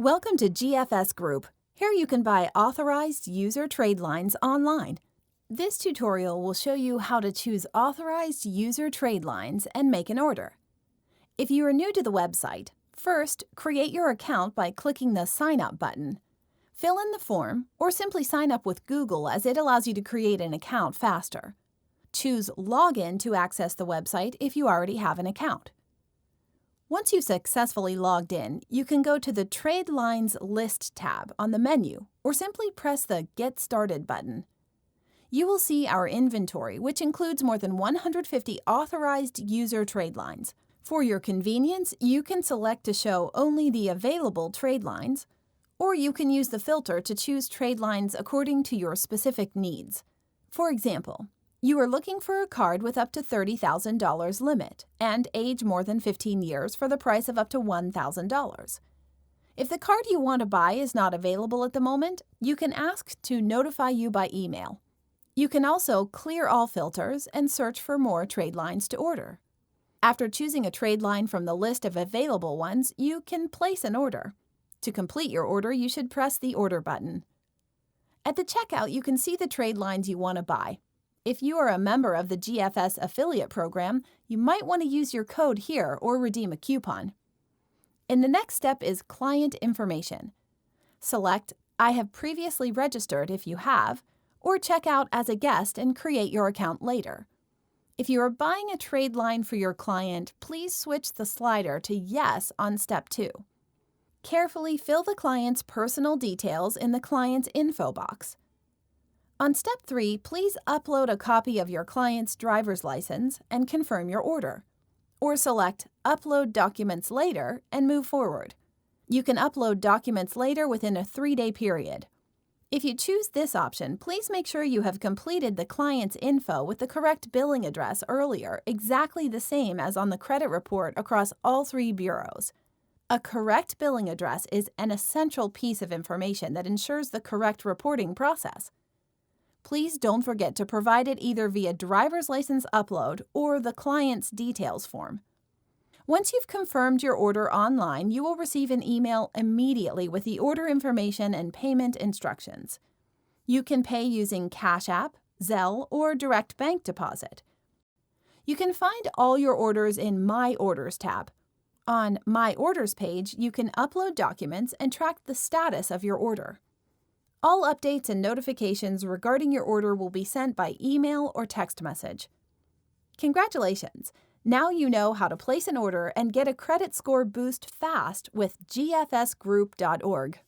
Welcome to GFS Group. Here you can buy authorized user trade lines online. This tutorial will show you how to choose authorized user trade lines and make an order. If you are new to the website, first create your account by clicking the Sign Up button. Fill in the form or simply sign up with Google as it allows you to create an account faster. Choose Login to access the website if you already have an account. Once you've successfully logged in, you can go to the Trade Lines List tab on the menu or simply press the Get Started button. You will see our inventory, which includes more than 150 authorized user trade lines. For your convenience, you can select to show only the available trade lines, or you can use the filter to choose trade lines according to your specific needs. For example, you are looking for a card with up to $30,000 limit and age more than 15 years for the price of up to $1,000. If the card you want to buy is not available at the moment, you can ask to notify you by email. You can also clear all filters and search for more trade lines to order. After choosing a trade line from the list of available ones, you can place an order. To complete your order, you should press the Order button. At the checkout, you can see the trade lines you want to buy. If you are a member of the GFS affiliate program, you might want to use your code here or redeem a coupon. And the next step is Client Information. Select I have previously registered if you have, or check out as a guest and create your account later. If you are buying a trade line for your client, please switch the slider to Yes on Step 2. Carefully fill the client's personal details in the client's info box. On Step 3, please upload a copy of your client's driver's license and confirm your order. Or select Upload Documents Later and move forward. You can upload documents later within a 3-day period. If you choose this option, please make sure you have completed the client's info with the correct billing address earlier, exactly the same as on the credit report across all 3 bureaus. A correct billing address is an essential piece of information that ensures the correct reporting process. Please don't forget to provide it either via driver's license upload or the client's details form. Once you've confirmed your order online, you will receive an email immediately with the order information and payment instructions. You can pay using Cash App, Zelle, or direct bank deposit. You can find all your orders in My Orders tab. On My Orders page, you can upload documents and track the status of your order. All updates and notifications regarding your order will be sent by email or text message. Congratulations! Now you know how to place an order and get a credit score boost fast with gfsgroup.org.